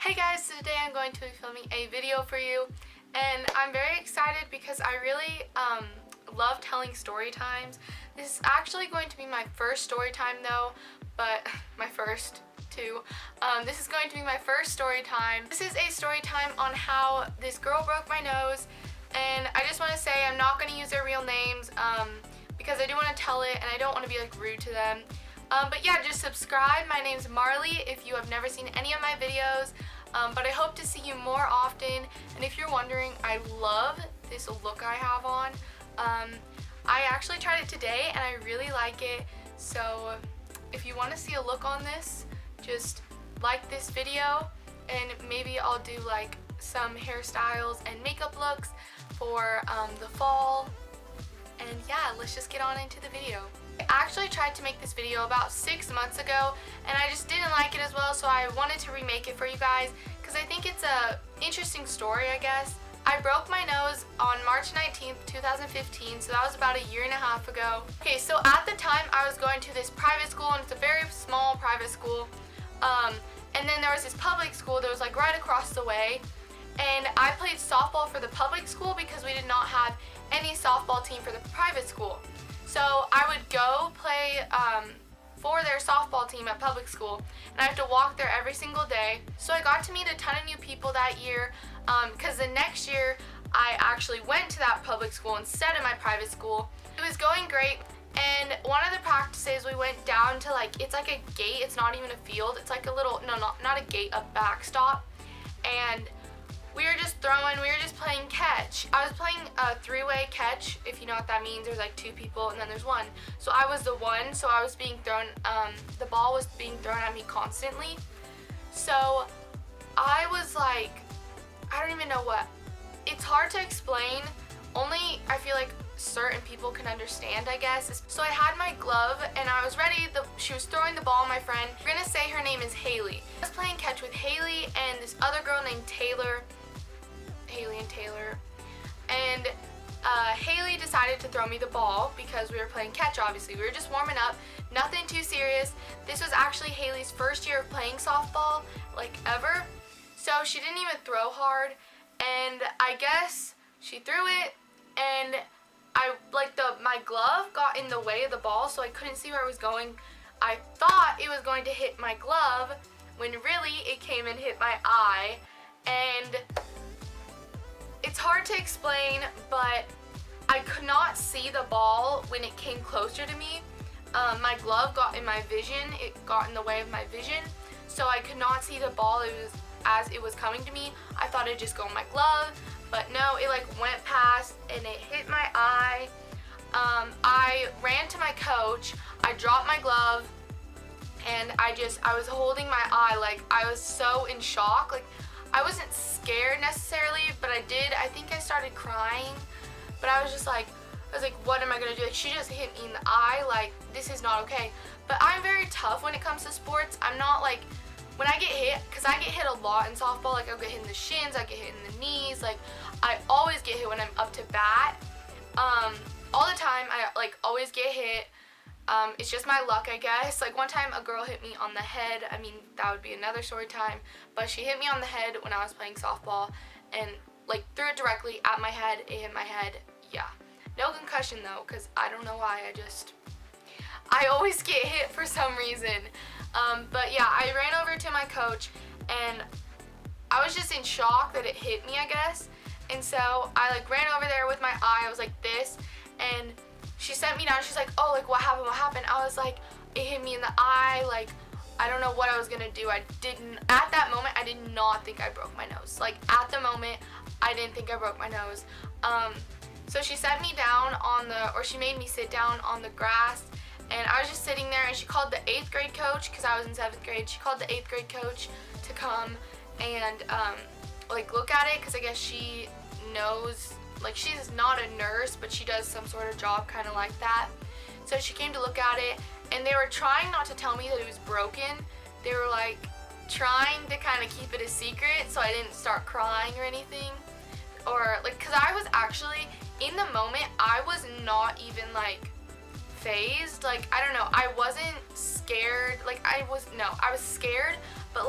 Hey guys, so today I'm going to be filming a video for you, and I'm very excited because I really love telling story times. This is actually going to be my first story time though, but my first two. This is going to be my first story time. This is a story time on how this girl broke my nose, and I just want to say I'm not going to use their real names because I do want to tell it and I don't want to be like rude to them. But yeah, just subscribe. My name's Marley if you have never seen any of my videos. But I hope to see you more often. And if you're wondering, I love this look I have on. I actually tried it today and I really like it. So if you want to see a look on this, just like this video and maybe I'll do like some hairstyles and makeup looks for the fall. And yeah, let's just get on into the video. I actually tried to make this video about 6 months ago and I just didn't like it as well, so I wanted to remake it for you guys because I think it's a interesting story, I guess. I broke my nose on March 19th, 2015, so that was about a year and a half ago. Okay, so at the time I was going to this private school, and it's a very small private school. And then there was this public school that was like right across the way. And I played softball for the public school because we did not have any softball team for the private school. So I would go play for their softball team at public school, and I have to walk there every single day. So I got to meet a ton of new people that year because the next year I actually went to that public school instead of my private school. It was going great, and one of the practices we went down to it's like a gate. It's not even a field. It's like a little, no, not a gate, a backstop. And we were just playing catch. I was playing a three-way catch, if you know what that means. There's like two people and then there's one. So I was the one, so I was being thrown, the ball was being thrown at me constantly. So I was like, I don't even know what. It's hard to explain. Only I feel like certain people can understand, I guess. So I had my glove and I was ready. She was throwing the ball at my friend. We're gonna say her name is Haley. I was playing catch with Haley and this other girl named Taylor. Haley and Taylor. And Haley decided to throw me the ball because we were playing catch, obviously. We were just warming up, nothing too serious. This was actually Haley's first year of playing softball, like ever. So she didn't even throw hard, and I guess she threw it, and my glove got in the way of the ball, so I couldn't see where it was going. I thought it was going to hit my glove when really it came and hit my eye. And it's hard to explain, but I could not see the ball when it came closer to me. My glove got in my vision. It got in the way of my vision, so I could not see the ball. As it was coming to me, I thought it'd just go in my glove, but no, it went past and it hit my eye. I ran to my coach. I dropped my glove, and I was holding my eye. I was so in shock. I wasn't scared necessarily, but I think I started crying. But I was like, what am I gonna do? She just hit me in the eye. This is not okay. But I'm very tough when it comes to sports. I'm not when I get hit, because I get hit a lot in softball. I'll get hit in the shins, I get hit in the knees. I always get hit when I'm up to bat. All the time, I always get hit. It's just my luck, I guess. One time a girl hit me on the head. I mean, that would be another story time. But she hit me on the head when I was playing softball and threw it directly at my head. It hit my head. Yeah. No concussion though, because I don't know why. I always get hit for some reason. But yeah, I ran over to my coach and I was just in shock that it hit me, I guess. And so I ran over there with my eye. I was like this, and she sent me down. She's like, oh, what happened? What happened? I was like, it hit me in the eye. I don't know what I was gonna do. At that moment, I did not think I broke my nose. At the moment, I didn't think I broke my nose. So she sent me down she made me sit down on the grass, and I was just sitting there, and she called the 8th grade coach, because I was in 7th grade. She called the 8th grade coach to come and look at it, because I guess she knows, she's not a nurse, but she does some sort of job kind of like that. So she came to look at it, and they were trying not to tell me that it was broken. They were trying to kind of keep it a secret so I didn't start crying or anything. Or because I was actually, in the moment, I was not even phased. I don't know, I wasn't scared. I was scared, but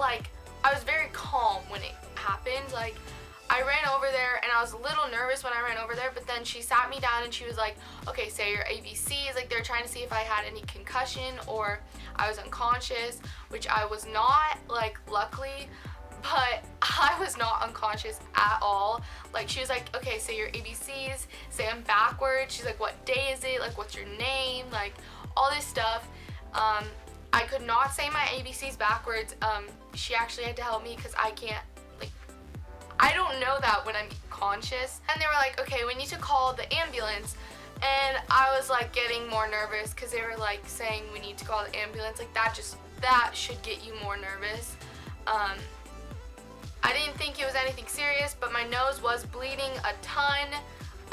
I was very calm. when it happened. Like, I ran over there and I was a little nervous when I ran over there, but then she sat me down and she was like, okay, say your ABCs. Like, they're trying to see if I had any concussion or I was unconscious, which I was not, like, luckily, but I was not unconscious at all. Like, she was like, okay, say your ABCs, say them backwards. She's like, what day is it? Like, what's your name? Like, all this stuff. I could not say my ABCs backwards. She actually had to help me because I can't, like, I don't know that when I'm conscious. And they were like, okay, we need to call the ambulance. And I was like getting more nervous because they were like saying we need to call the ambulance. Like, that should get you more nervous. I didn't think it was anything serious, but my nose was bleeding a ton.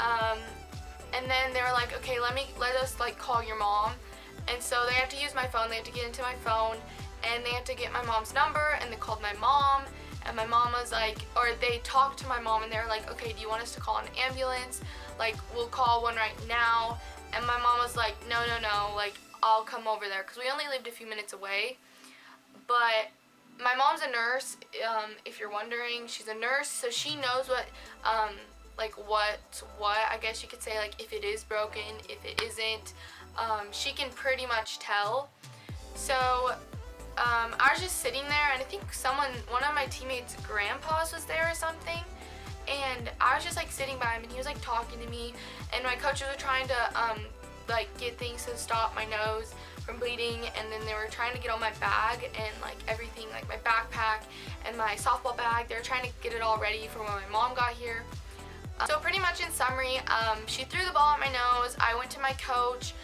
And then they were like, okay, let us like call your mom. And so they have to use my phone, they have to get into my phone, and they have to get my mom's number, and they called my mom, and my mom was like, or they talked to my mom, and they were like, okay, do you want us to call an ambulance? Like, we'll call one right now. And my mom was like, no, like, I'll come over there, because we only lived a few minutes away. But my mom's a nurse, if you're wondering. She's a nurse, so she knows what, like, what, I guess you could say, like, if it is broken, if it isn't. She can pretty much tell. So I was just sitting there, and I think one of my teammates' grandpas was there or something, and I was just like sitting by him, and he was like talking to me, and my coaches were trying to like get things to stop my nose from bleeding, and then they were trying to get all my bag and like everything, like my backpack and my softball bag. They were trying to get it all ready for when my mom got here. So pretty much in summary, she threw the ball at my nose. I went to my coach.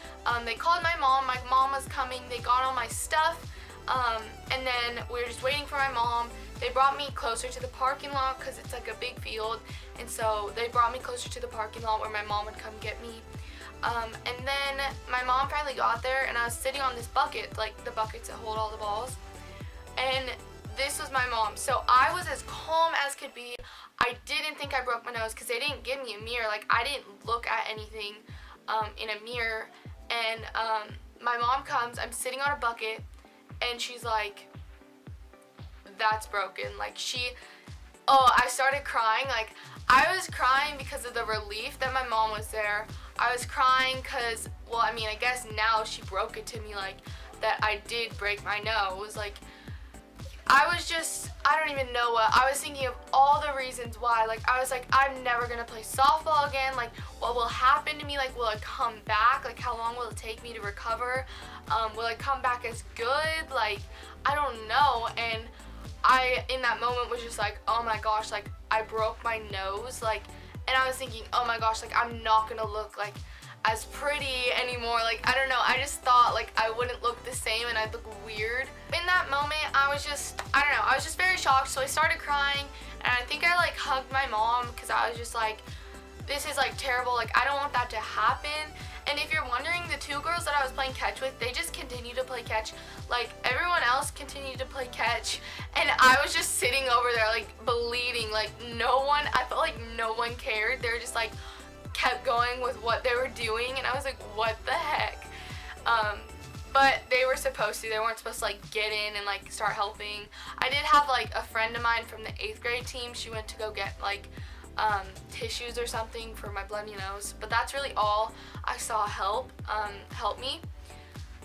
They called my mom. My mom was coming. They got all my stuff. And then we were just waiting for my mom. They brought me closer to the parking lot because it's like a big field. And so they brought me closer to the parking lot where my mom would come get me. And then my mom finally got there, and I was sitting on this bucket, like the buckets that hold all the balls. And this was my mom. So I was as calm as could be. I didn't think I broke my nose because they didn't give me a mirror. Like, I didn't look at anything in a mirror. And my mom comes, I'm sitting on a bucket, and she's like, that's broken. Like, I started crying. Like, I was crying because of the relief that my mom was there. I was crying because, well, I mean, I guess now she broke it to me, like, that I did break my nose. Like, I don't even know I was thinking of all the reasons why. Like, I was like, I'm never gonna play softball again. Like, what will happen to me? Like, will I come back? Like, how long will it take me to recover? Will I come back as good? Like, I don't know. And I, in that moment, was just like, oh my gosh, like, I broke my nose. Like, and I was thinking, oh my gosh, like, I'm not gonna look, like, as pretty anymore. Like, I don't know, I just thought, like, I wouldn't look the same and I'd look weird. In that moment, I was just very shocked. So I started crying, and I think I, like, hugged my mom because I was just like, this is, like, terrible. Like, I don't want that to happen. And if you're wondering, the two girls that I was playing catch with, they just continued to play catch. Like, everyone else continued to play catch, and I was just sitting over there, like, bleeding. Like, I felt like no one cared. They were just, like, kept going with what they were doing, and I was like, what the heck? But they were supposed to. They weren't supposed to, like, get in and, like, start helping. I did have, like, a friend of mine from the 8th grade team. She went to go get, like, tissues or something for my bloody nose, but that's really all I saw help me.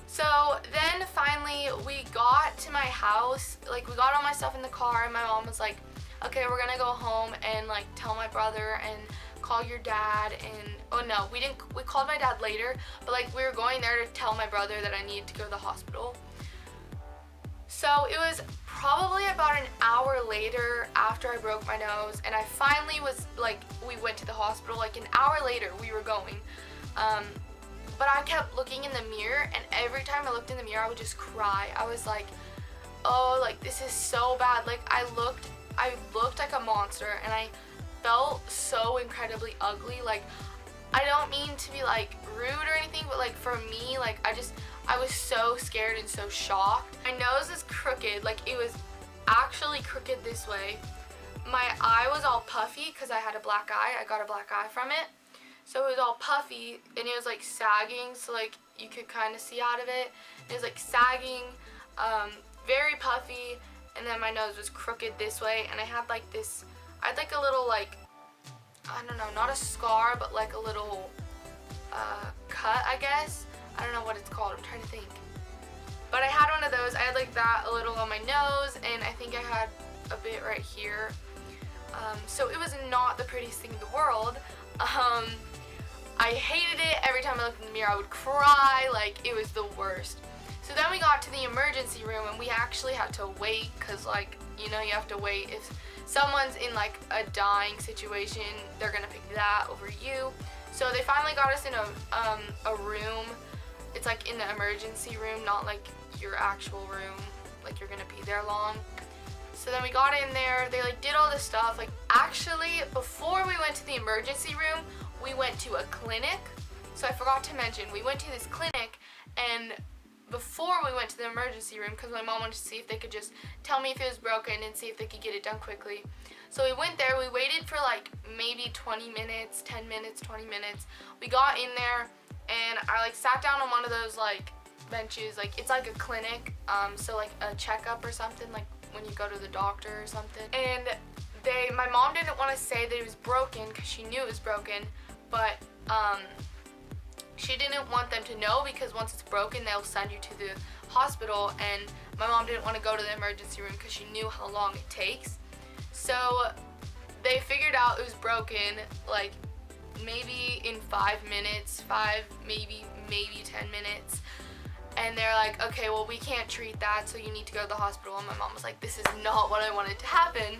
So then finally we got to my house. Like, we got all my stuff in the car, and my mom was like, okay, we're gonna go home and, like, tell my brother and call your dad. And oh no, we called my dad later, but, like, we were going there to tell my brother that I needed to go to the hospital. So it was probably about an hour later after I broke my nose, and I finally was, like, we went to the hospital. Like, an hour later we were going. But I kept looking in the mirror, and every time I looked in the mirror I would just cry. I was like, oh, like, this is so bad. Like, I looked like a monster, and I felt so incredibly ugly. Like, I don't mean to be, like, rude or anything, but, like, for me, like, I was so scared and so shocked. My nose is crooked. Like, it was actually crooked this way. My eye was all puffy because I had a black eye. I got a black eye from it. So it was all puffy, and it was, like, sagging, so, like, you could kind of see out of it. It was, like, sagging, very puffy, and then my nose was crooked this way, and I had like a little, like, I don't know, not a scar, but like a little cut, I guess. I don't know what it's called, I'm trying to think. But I had one of those. I had like that a little on my nose, and I think I had a bit right here. So it was not the prettiest thing in the world. I hated it. Every time I looked in the mirror I would cry, like it was the worst. So then we got to the emergency room, and we actually had to wait, because, like, you know, you have to wait. If someone's in like a dying situation, they're gonna pick that over you. So they finally got us in a room. It's like in the emergency room, not like your actual room, like you're gonna be there long. So then we got in there, they like did all this stuff. Like, actually, before we went to the emergency room, we went to a clinic. So I forgot to mention, we went to this clinic, and before we went to the emergency room, because my mom wanted to see if they could just tell me if it was broken and see if they could get it done quickly. So we went there, we waited for like maybe 20 minutes, 10 minutes, 20 minutes. We got in there, and I like sat down on one of those like benches, like it's like a clinic, so like a checkup or something, like when you go to the doctor or something. And my mom didn't want to say that it was broken because she knew it was broken, but she didn't want them to know, because once it's broken they'll send you to the hospital, and my mom didn't want to go to the emergency room because she knew how long it takes. So they figured out it was broken like maybe in 5 minutes, maybe 10 minutes. And they're like, okay, well, we can't treat that, so you need to go to the hospital. And my mom was like, this is not what I wanted to happen.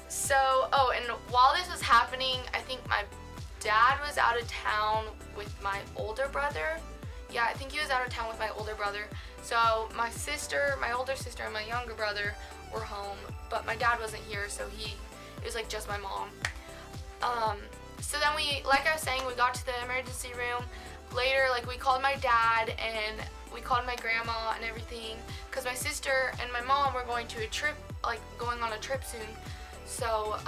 So, oh, and while this was happening, I think my dad was out of town with my older brother. Yeah, I think he was out of town with my older brother. So my older sister, and my younger brother were home, but my dad wasn't here, so it was like just my mom. So then like I was saying, we got to the emergency room. Later, like, we called my dad, and we called my grandma and everything, because my sister and my mom were going on a trip soon. So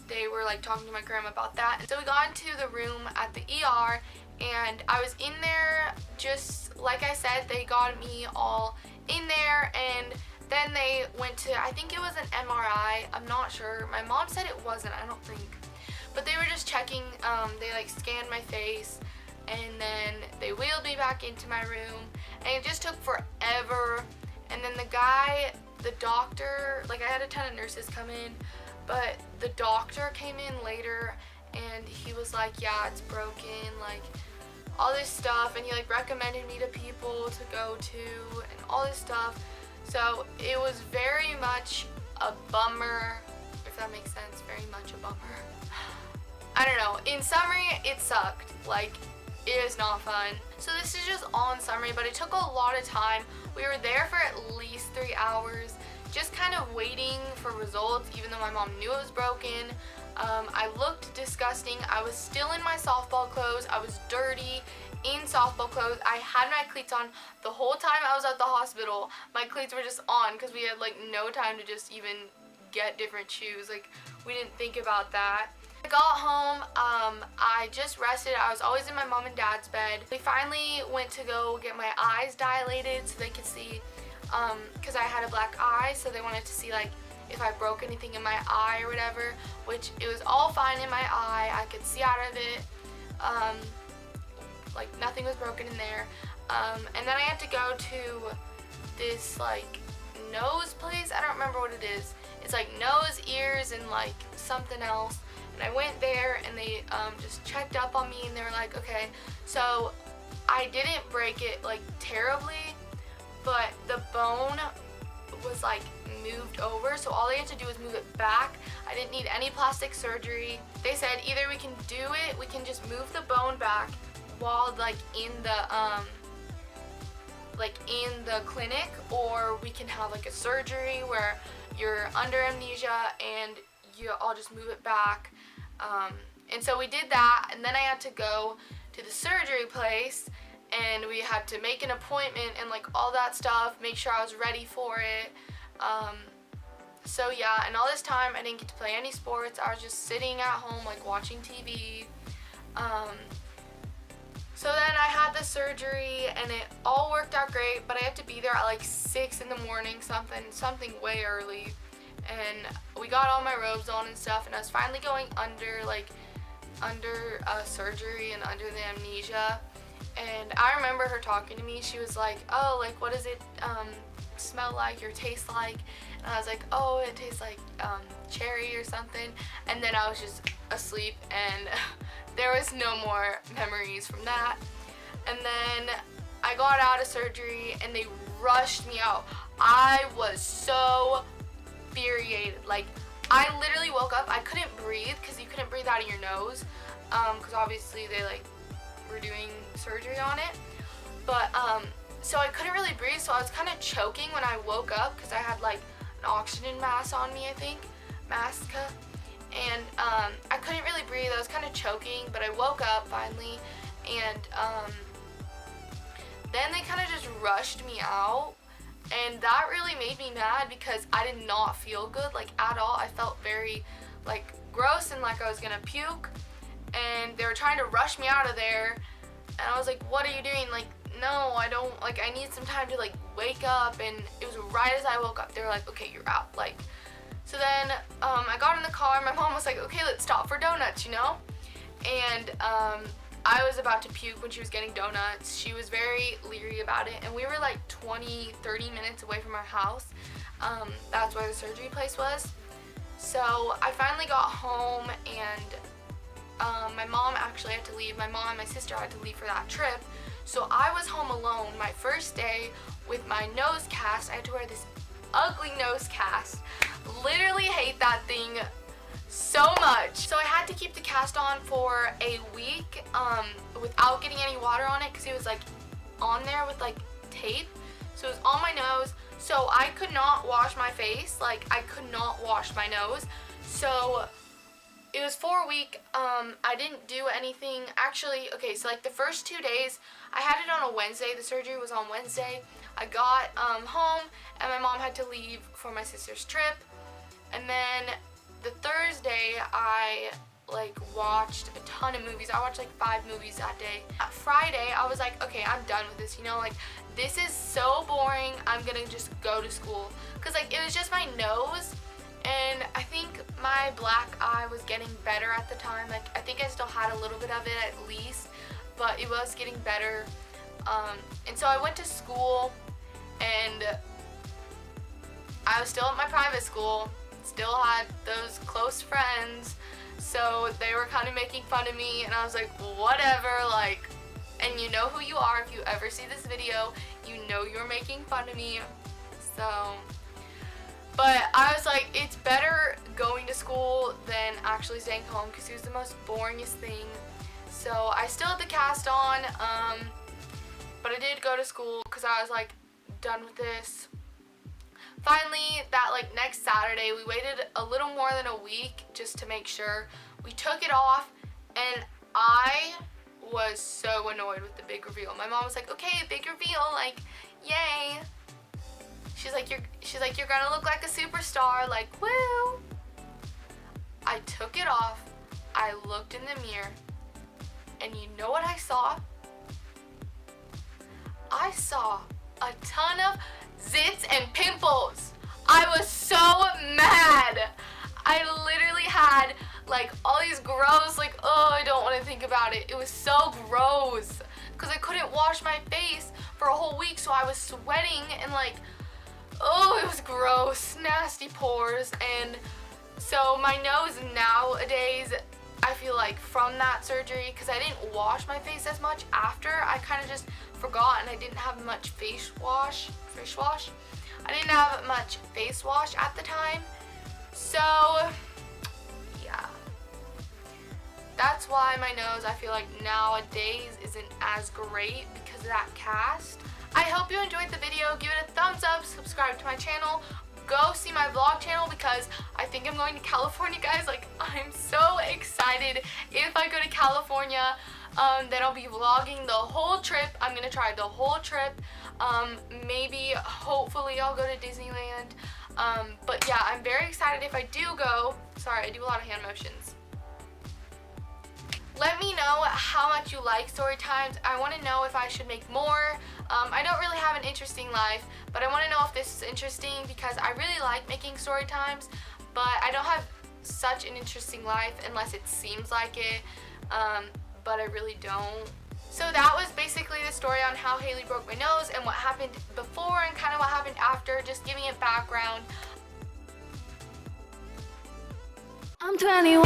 they were like talking to my grandma about that. And so we got into the room at the ER, and I was in there, just like I said, they got me all in there, and then they went to, I think it was an MRI, I'm not sure. My mom said it wasn't, I don't think. But they were just checking, they like scanned my face, and then they wheeled me back into my room, and it just took forever. And then the doctor, like, I had a ton of nurses come in, but the doctor came in later, and he was like, yeah, it's broken, like, all this stuff, and he like recommended me to people to go to, and all this stuff. So it was very much a bummer, if that makes sense, very much a bummer. I don't know, in summary, it sucked. Like, it was not fun. So this is just all in summary, but it took a lot of time. We were there for at least 3 hours, just kind of waiting for results, even though my mom knew it was broken. I looked disgusting. I was still in my softball clothes. I was dirty in softball clothes. I had my cleats on the whole time I was at the hospital. My cleats were just on because we had like no time to just even get different shoes. Like, we didn't think about that. I got home, I just rested. I was always in my mom and dad's bed. We finally went to go get my eyes dilated so they could see, because I had a black eye, so they wanted to see like if I broke anything in my eye or whatever, which it was all fine in my eye. I could see out of it, like nothing was broken in there. And then I had to go to this like nose place. I don't remember what it is. It's like nose, ears, and like something else. And I went there, and they just checked up on me, and they were like, okay, so I didn't break it like terribly, but the bone was like moved over, so all they had to do was move it back. I didn't need any plastic surgery. They said either we can do it, we can just move the bone back while like in the clinic, or we can have like a surgery where you're under amnesia and I'll just move it back. And so we did that, and then I had to go to the surgery place, and we had to make an appointment and like all that stuff, make sure I was ready for it. So yeah, and all this time I didn't get to play any sports. I was just sitting at home like watching TV. So So then I had the surgery and it all worked out great, but I had to be there at like 6 in the morning, something way early. And we got all my robes on and stuff, and I was finally going under surgery and under the amnesia. And I remember her talking to me. She was like, oh, like, what does it smell like or taste like? And I was like, oh, it tastes like cherry or something. And then I was just asleep, and there was no more memories from that. And then I got out of surgery and they rushed me out. I was so infuriated. Like, I literally woke up, I couldn't breathe because you couldn't breathe out of your nose, because obviously they like were doing surgery on it. But so I couldn't really breathe, so I was kind of choking when I woke up because I had like an oxygen mask on me, I think, and I couldn't really breathe. I was kind of choking, but I woke up finally, and then they kind of just rushed me out, and that really made me mad because I did not feel good, like, at all. I felt very like gross and like I was gonna puke, and they were trying to rush me out of there, and I was like, what are you doing? Like, no, I don't, like, I need some time to like wake up. And it was right as I woke up, they were like, okay, you're out. Like, so then I got in the car, my mom was like, okay, let's stop for donuts, you know? And I was about to puke when she was getting donuts. She was very leery about it, and we were like 20-30 minutes away from our house. That's where the surgery place was. So I finally got home, and my mom actually had to leave. My mom and my sister had to leave for that trip. So I was home alone my first day with my nose cast. I had to wear this ugly nose cast. Literally hate that thing so much. So I had to keep the cast on for a week without getting any water on it because it was like on there with like tape. So it was on my nose. So I could not wash my face. Like, I could not wash my nose. So it was for a week. I didn't do anything. Actually, okay, so like the first 2 days, I had it on a Wednesday. The surgery was on Wednesday. I got home, and my mom had to leave for my sister's trip. And then the Thursday, I like watched a ton of movies. I watched like 5 movies that day. Friday, I was like, okay, I'm done with this, you know, like, this is so boring. I'm gonna just go to school. Cause like, it was just my nose, and I think my black eye was getting better at the time. Like, I think I still had a little bit of it at least, but it was getting better. And so I went to school, and I was still at my private school, still had those close friends, so they were kind of making fun of me, and I was like, whatever, like, and you know who you are. If you ever see this video, you know you're making fun of me. So, but I was like, it's better going to school than actually staying home because it was the most boringest thing. So I still had the cast on, but I did go to school because I was like, done with this. Finally, that like next Saturday, we waited a little more than a week just to make sure. We took it off, and I was so annoyed with the big reveal. My mom was like, okay, big reveal, like, yay. She's like, you're gonna look like a superstar, like, woo. I took it off, I looked in the mirror, and you know what I saw? I saw a ton of zits and pimples. I was so mad. I literally had like all these gross, like, oh, I don't want to think about it. It was so gross because I couldn't wash my face for a whole week, so I was sweating and like, oh, it was gross, nasty pores. And so my nose nowadays, I feel like from that surgery, because I didn't wash my face as much after, I kind of just forgot, and I didn't have much face wash. I didn't have much face wash at the time, so yeah. That's why my nose, I feel like nowadays, isn't as great because of that cast. I hope you enjoyed the video. Give it a thumbs up, subscribe to my channel, go see my vlog channel because I think I'm going to California, guys. Like, I'm so excited. If I go to California, then I'll be vlogging the whole trip. I'm gonna try the whole trip. Maybe, hopefully, I'll go to Disneyland. But yeah, I'm very excited if I do go. Sorry, I do a lot of hand motions. Let me know how much you like story times. I want to know if I should make more. I don't really have an interesting life, but I want to know if this is interesting because I really like making story times, but I don't have such an interesting life unless it seems like it, but I really don't. So that was basically the story on how Haley broke my nose and what happened before and kind of what happened after, just giving it background. I'm 21.